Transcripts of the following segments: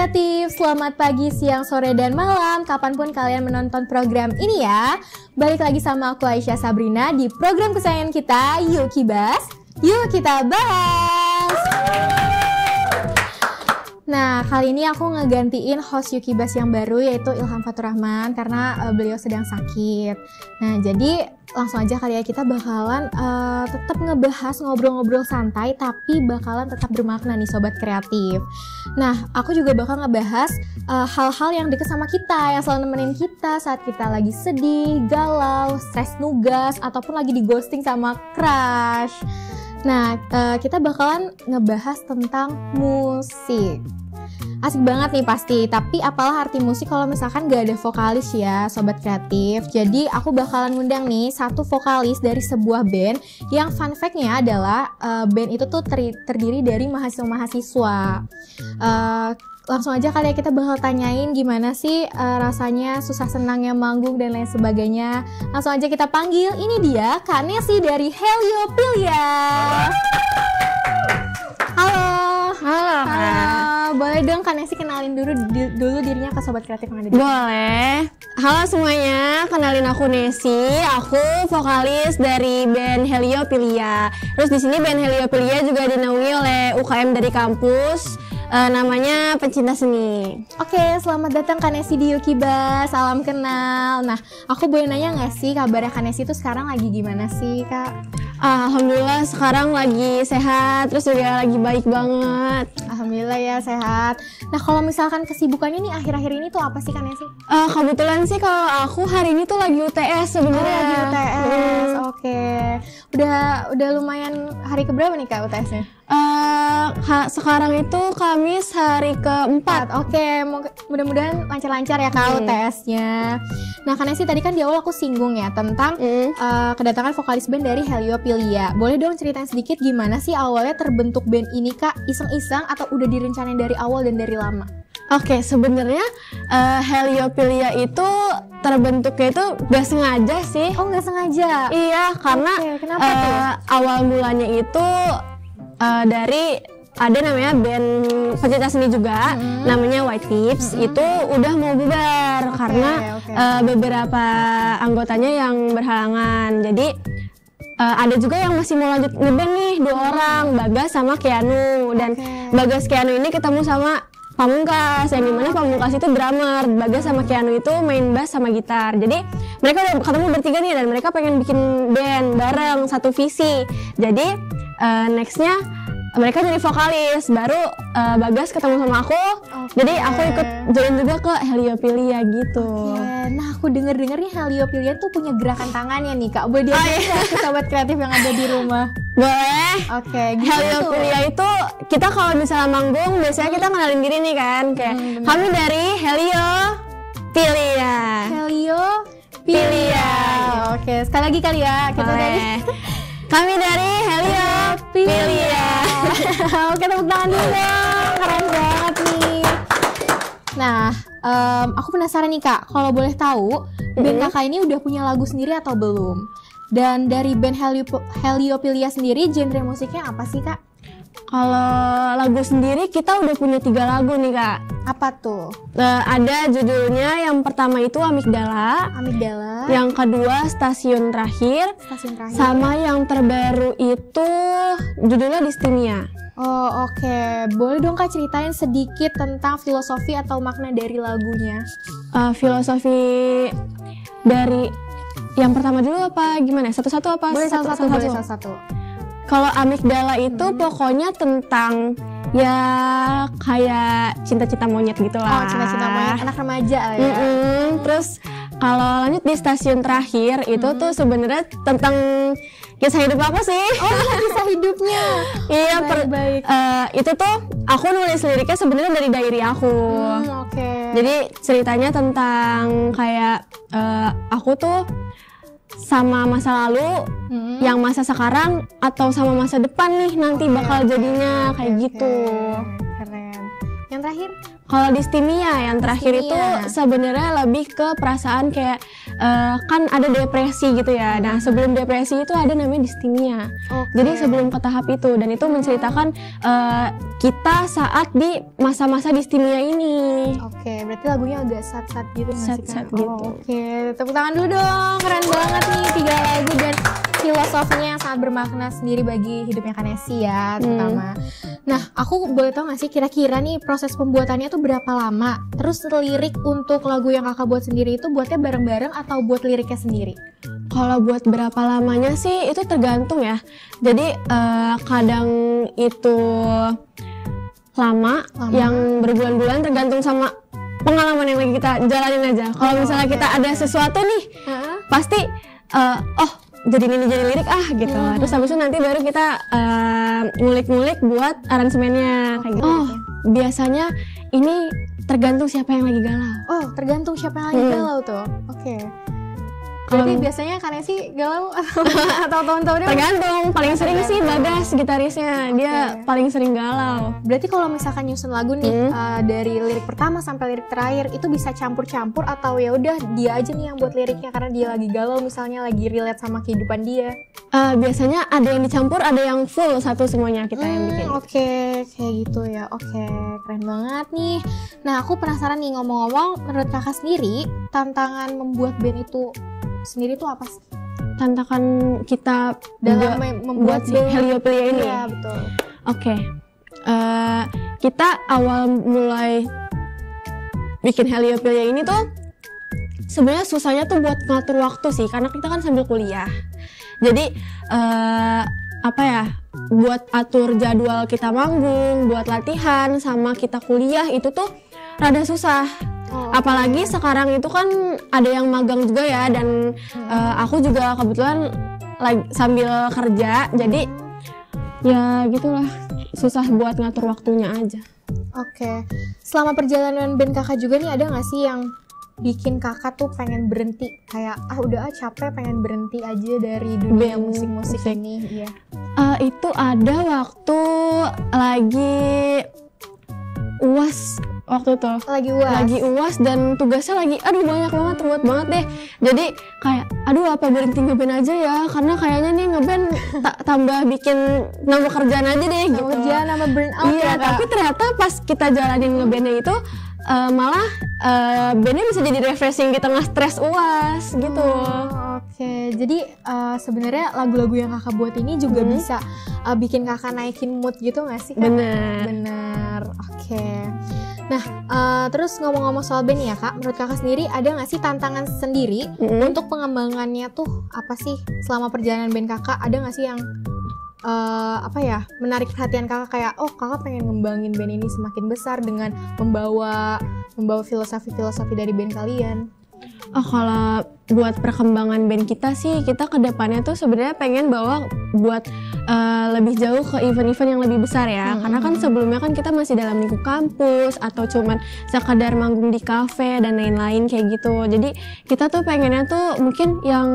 Kreatif, selamat pagi, siang, sore, dan malam kapanpun kalian menonton program ini ya. Balik lagi sama aku Aisyah Sabrina di program kesayangan kita, Yuk Kibas, Yuk Kita Bahas. Nah, kali ini aku ngegantiin host Yuk Kibas yang baru, yaitu Ilham Fatur Rahman, karena beliau sedang sakit. Nah, jadi langsung aja kali ya, kita bakalan tetap ngebahas, ngobrol-ngobrol santai, tapi bakalan tetap bermakna nih Sobat Kreatif. Nah, aku juga bakal ngebahas hal-hal yang deket sama kita, yang selalu nemenin kita saat kita lagi sedih, galau, stres nugas, ataupun lagi di ghosting sama crush. Nah, kita bakalan ngebahas tentang musik. Asik banget nih pasti, tapi apalah arti musik kalau misalkan gak ada vokalis ya Sobat Kreatif. Jadi aku bakalan ngundang nih satu vokalis dari sebuah band yang fun fact-nya adalah band itu tuh terdiri dari mahasiswa-mahasiswa. Langsung aja kali ya kita bakal tanyain gimana sih rasanya susah senangnya manggung dan lain sebagainya. Langsung aja kita panggil, ini dia Kak Nesi dari Heliophilia. Halo. Boleh dong Kak Nesi kenalin dulu dirinya ke Sobat Kreatif yang ada di sini? Boleh. Halo semuanya, kenalin aku Nesi. Aku vokalis dari band Heliophilia. Terus di sini band Heliophilia juga dinaungi oleh UKM dari kampus. Namanya Pencinta Seni. Oke, selamat datang Kak Nesi di Yuk Kibas. Salam kenal. Nah, aku boleh nanya nggak sih kabarnya Kak Nesi itu sekarang lagi gimana sih Kak? Alhamdulillah sekarang lagi sehat, terus juga lagi baik banget. Alhamdulillah ya sehat. Nah, kalau misalkan kesibukannya nih akhir-akhir ini tuh apa sih Kak Nesi? Kebetulan sih kalau aku hari ini tuh lagi UTS sebenarnya. Lagi UTS. Oke. Udah lumayan hari keberapa nih Kak UTS-nya? Sekarang itu Kamis hari keempat. Oke, mudah-mudahan lancar-lancar ya Kak UTS-nya. Nah, Kak Nesi tadi kan di awal aku singgung ya tentang kedatangan vokalis band dari Heliophilia. Boleh dong ceritain sedikit gimana sih awalnya terbentuk band ini Kak? Iseng-iseng atau udah direncanain dari awal dan dari lama? Oke, sebenarnya Heliophilia itu terbentuknya itu gak sengaja sih. Oh, gak sengaja? Iya, karena kenapa tuh? Awal mulanya itu dari ada namanya band pencinta seni juga, namanya White Tips. Itu udah mau bubar karena beberapa anggotanya yang berhalangan. Jadi ada juga yang masih mau lanjut ngeband nih, 2 orang, Bagas sama Keanu. Dan Bagas Keanu ini ketemu sama Pamungkas, yang dimana Pamungkas itu drummer, Bagas sama Keanu itu main bass sama gitar. Jadi mereka udah ketemu bertiga nih dan mereka pengen bikin band bareng, satu visi. Jadi nextnya mereka jadi vokalis, baru Bagas ketemu sama aku, jadi aku ikut join juga ke Heliophilia gitu. Nah, aku denger nih Heliophilia tuh punya gerakan tangannya nih Kak. Boleh diajarin ke Sobat Kreatif yang ada di rumah? Boleh. Heliophilia itu kita kalau misalnya manggung, biasanya kita kenalin diri nih kan, kayak kami dari Heliophilia. Oke, sekali lagi kali ya kita dari kami dari Heliophilia. Oke, tepuk tangan dulu dong. Keren banget nih. Nah, aku penasaran nih Kak, kalau boleh tahu band kakak ini udah punya lagu sendiri atau belum? Dan dari band Heliophilia sendiri, genre musiknya apa sih Kak? Kalau lagu sendiri kita udah punya 3 lagu nih Kak. Apa tuh? Ada judulnya, yang pertama itu Amigdala. Yang kedua Stasiun Terakhir. Sama yang terbaru itu judulnya Distimia. Oh oke. Boleh dong Kak ceritain sedikit tentang filosofi atau makna dari lagunya? Filosofi dari yang pertama dulu apa gimana? Satu-satu apa? Boleh satu-satu. Kalau Amigdala itu pokoknya tentang ya kayak cinta-cinta monyet gitu lah. Oh, cinta-cinta monyet, anak remaja lah ya. Terus kalau lanjut di Stasiun Terakhir itu tuh sebenarnya tentang kisah hidup aku sih. Oh, kisah hidupnya. Iya, baik. Itu tuh aku nulis liriknya sebenarnya dari diary aku. Jadi ceritanya tentang kayak aku tuh sama masa lalu, yang masa sekarang atau sama masa depan nih nanti bakal jadinya kayak gitu. Keren. Yang terakhir? Kalau Distimia yang terakhir itu sebenarnya lebih ke perasaan kayak kan ada depresi gitu ya. Nah sebelum depresi itu ada namanya Distimia. Jadi sebelum ke tahap itu, dan itu menceritakan kita saat di masa-masa Distimia ini. Oke, berarti lagunya agak sad-sad gitu nggak sih Kak? Gitu. Oke, tepuk tangan dulu dong. Keren banget nih 3 lagu dan filosofinya yang sangat bermakna sendiri bagi hidupnya Kanesi ya, terutama. Nah, aku boleh tahu nggak sih kira-kira nih proses pembuatannya tuh berapa lama? Terus lirik untuk lagu yang kakak buat sendiri itu buatnya bareng-bareng atau buat liriknya sendiri? Kalau buat berapa lamanya sih itu tergantung ya. Jadi kadang itu lama, yang berbulan-bulan, tergantung sama pengalaman yang lagi kita jalanin aja. Kalau misalnya kita ada sesuatu nih, pasti jadi ini jadi lirik gitu. Terus habis itu nanti baru kita ngulik-ngulik buat aransemennya kayak gitu. Biasanya ini tergantung siapa yang lagi galau. Tergantung siapa yang lagi galau tuh. Oke. Jadi biasanya Kanesi galau atau tahun-tahunnya? Tergantung. Paling sering sih Bagas gitarisnya, dia paling sering galau. Berarti kalau misalkan nyusun lagu nih dari lirik pertama sampai lirik terakhir itu bisa campur-campur atau ya udah dia aja nih yang buat liriknya karena dia lagi galau, misalnya lagi relate sama kehidupan dia? Biasanya ada yang dicampur, ada yang full satu semuanya kita yang bikin. Oke, kayak gitu ya. Oke, keren banget nih. Nah, aku penasaran nih, ngomong-ngomong, menurut kakak sendiri tantangan membuat band itu sendiri tuh apa sih? Tantangan kita dalam membuat Heliophilia ini? Iya, betul. Oke. Kita awal mulai bikin Heliophilia ini tuh sebenarnya susahnya tuh buat ngatur waktu sih, karena kita kan sambil kuliah. Jadi buat atur jadwal kita manggung, buat latihan sama kita kuliah itu tuh rada susah. Apalagi sekarang itu kan ada yang magang juga ya, dan aku juga kebetulan lagi sambil kerja, jadi ya gitulah, susah buat ngatur waktunya aja. Oke. Selama perjalanan band kakak juga nih, ada nggak sih yang bikin kakak tuh pengen berhenti, kayak udah capek, pengen berhenti aja dari dunia musik-musik ini? Iya. Itu ada waktu lagi UAS waktu itu. Lagi UAS dan tugasnya lagi banyak banget, ruwet banget deh. Jadi kayak apa berhenti ngeband aja ya, karena kayaknya nih ngeband tambah bikin nambah kerjaan aja deh gitu. Kerjaan nambah burn out. Iya, tapi ternyata pas kita jalanin ngebandnya itu malah bandnya bisa jadi refreshing di tengah stres UAS gitu. Oke, jadi sebenarnya lagu-lagu yang kakak buat ini juga bisa bikin kakak naikin mood gitu nggak sih, Kak? Bener. Oke. Nah, terus ngomong-ngomong soal band ya Kak, menurut kakak sendiri ada nggak sih tantangan sendiri untuk pengembangannya tuh apa sih selama perjalanan band kakak? Ada nggak sih yang menarik perhatian kakak, kayak kakak pengen ngembangin band ini semakin besar dengan membawa filosofi dari band kalian? Kalau buat perkembangan band kita sih, kita kedepannya tuh sebenarnya pengen bawa buat lebih jauh ke event-event yang lebih besar ya. Karena kan sebelumnya kan kita masih dalam lingkup kampus atau cuman sekadar manggung di kafe dan lain-lain kayak gitu. Jadi kita tuh pengennya tuh mungkin yang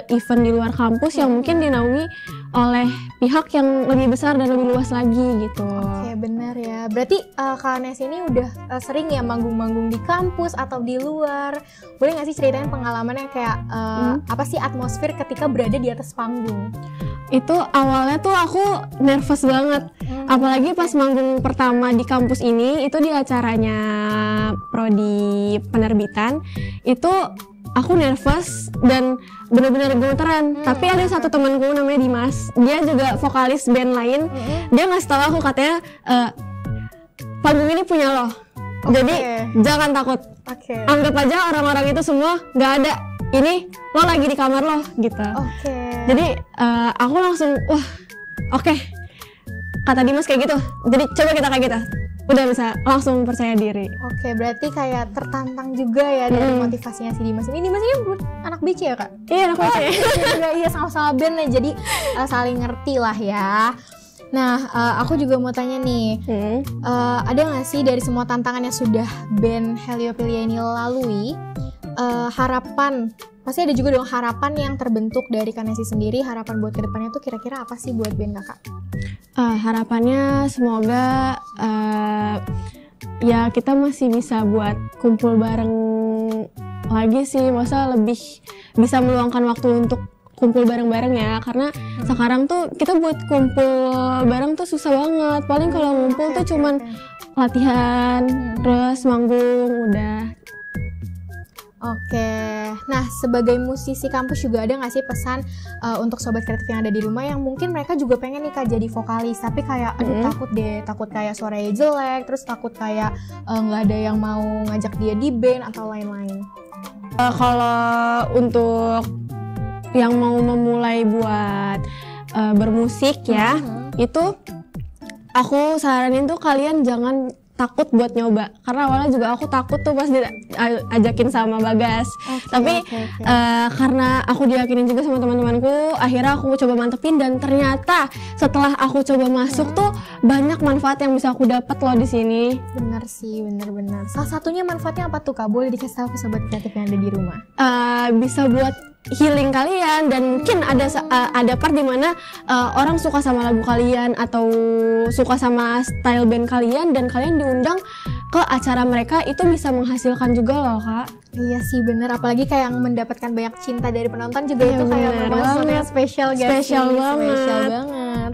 event di luar kampus yang mungkin dinaungi oleh pihak yang lebih besar dan lebih luas lagi gitu. Oke, benar ya. Berarti Kanesi ini udah sering ya manggung-manggung di kampus atau di luar. Boleh nggak sih ceritain pengalamannya kayak apa sih atmosfer ketika berada di atas panggung? Itu awalnya tuh aku nervous banget. Apalagi pas manggung pertama di kampus ini, itu di acaranya prodi penerbitan. Itu aku nervous dan benar-benar gemeteran. Tapi ada satu temanku namanya Dimas, dia juga vokalis band lain. Dia ngasih tahu aku, katanya panggung ini punya lo. Jadi jangan takut. Anggap aja orang-orang itu semua nggak ada. Ini lo lagi di kamar lo gitu. Jadi aku langsung oke. Kata Dimas kayak gitu. Jadi coba kita kayak gitu. Udah bisa langsung percaya diri. Oke, berarti kayak tertantang juga ya dari motivasinya si Dimas. Ini Dimas ini anak BC ya Kak? Iya, anak BC. Iya, sama-sama band ya, jadi saling ngerti lah ya. Nah, aku juga mau tanya nih, ada nggak sih dari semua tantangan yang sudah band Heliophilia ini lalui, harapan, pasti ada juga dong harapan yang terbentuk dari Kanesi sendiri, harapan buat kedepannya tuh kira-kira apa sih buat band kakak? Harapannya semoga ya kita masih bisa buat kumpul bareng lagi sih, masa lebih bisa meluangkan waktu untuk kumpul bareng-bareng ya, karena sekarang tuh kita buat kumpul bareng tuh susah banget. Paling kalau ngumpul tuh cuman latihan, terus manggung, udah. Oke, nah sebagai musisi kampus juga ada nggak sih pesan untuk sobat kreatif yang ada di rumah yang mungkin mereka juga pengen nih Kak jadi vokalis, tapi kayak aduh takut kayak suaranya jelek, terus takut kayak nggak ada yang mau ngajak dia di band atau lain-lain. Kalau untuk yang mau memulai buat bermusik ya, itu aku saranin tuh kalian jangan takut buat nyoba, karena awalnya juga aku takut tuh pas diajakin sama Bagas. Tapi karena aku diyakinin juga sama teman-temanku, akhirnya aku coba mantepin, dan ternyata setelah aku coba masuk tuh banyak manfaat yang bisa aku dapat loh di sini. Bener sih, bener-bener. Salah satunya manfaatnya apa tuh Kak? Boleh dikasih tahu ke sobat kreatif yang ada di rumah? Bisa buat healing kalian, dan mungkin ada part dimana orang suka sama lagu kalian atau suka sama style band kalian, dan kalian diundang ke acara mereka, itu bisa menghasilkan juga loh Kak. Iya sih bener, apalagi kayak mendapatkan banyak cinta dari penonton juga, itu kayak maksudnya spesial guys. Spesial banget.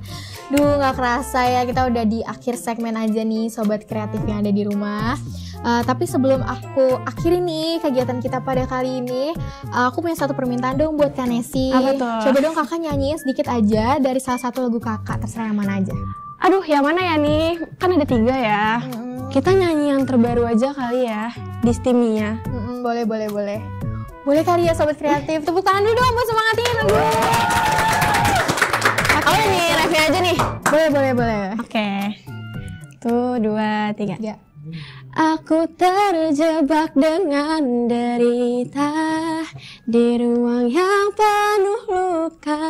Duh, nggak kerasa ya kita udah di akhir segmen aja nih sobat kreatif yang ada di rumah. Tapi sebelum aku akhiri nih kegiatan kita pada kali ini, aku punya satu permintaan dong buat Kak Nesi. Apa tuh? Coba dong kakak nyanyiin sedikit aja dari salah satu lagu kakak, terserah yang mana aja. Aduh, yang mana ya nih? Kan ada 3 ya. Kita nyanyi yang terbaru aja kali ya, Distimia. Boleh. Boleh kali ya sobat kreatif. Tepuk tangan dulu dong buat semangatin. Oh ini refnya aja nih. Boleh. Oke. Tuh 2, 3. Ya. Aku terjebak dengan derita di ruang yang penuh luka,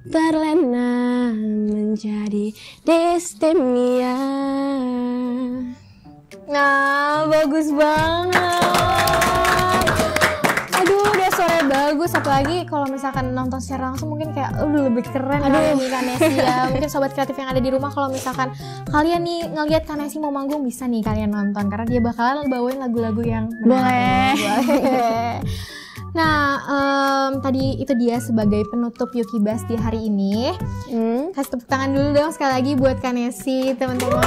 terlena menjadi distimia. Nah, bagus banget. Aduh, udah suara bagus. Apalagi kalau misalkan nonton secara langsung mungkin kayak lebih keren. Aduh, nih Kak Nesi ya. Mungkin sobat kreatif yang ada di rumah, kalau misalkan kalian nih ngelihat Kak Nesi mau manggung, bisa nih kalian nonton, karena dia bakalan bawain lagu-lagu yang boleh. Nah, tadi itu dia sebagai penutup Yukibas di hari ini. Kasih tepuk tangan dulu dong sekali lagi buat Kak Nesi, teman-teman.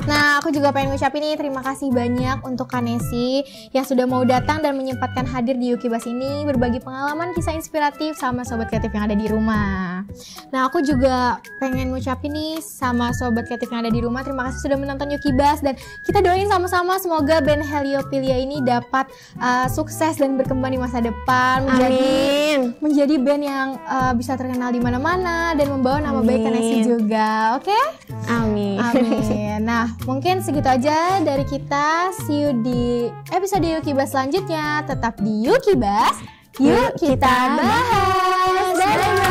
Nah, aku juga pengen ngucapin nih terima kasih banyak untuk Kak Nesi yang sudah mau datang dan menyempatkan hadir di Yukibas ini, berbagi pengalaman kisah inspiratif sama sobat kreatif yang ada di rumah. Nah, aku juga pengen ngucapin nih sama sobat kreatif yang ada di rumah, terima kasih sudah menonton Yukibas, dan kita doain sama-sama semoga band Heliophilia ini dapat sukses dan berkembang di masa depan, menjadi band yang bisa terkenal di mana-mana dan membawa nama baik Kak Nesi juga. Oke? Amin. Nah, mungkin segitu aja dari kita. See you di episode Yukibas selanjutnya. Tetap di Yukibas, yuk kita bahas. Dadah.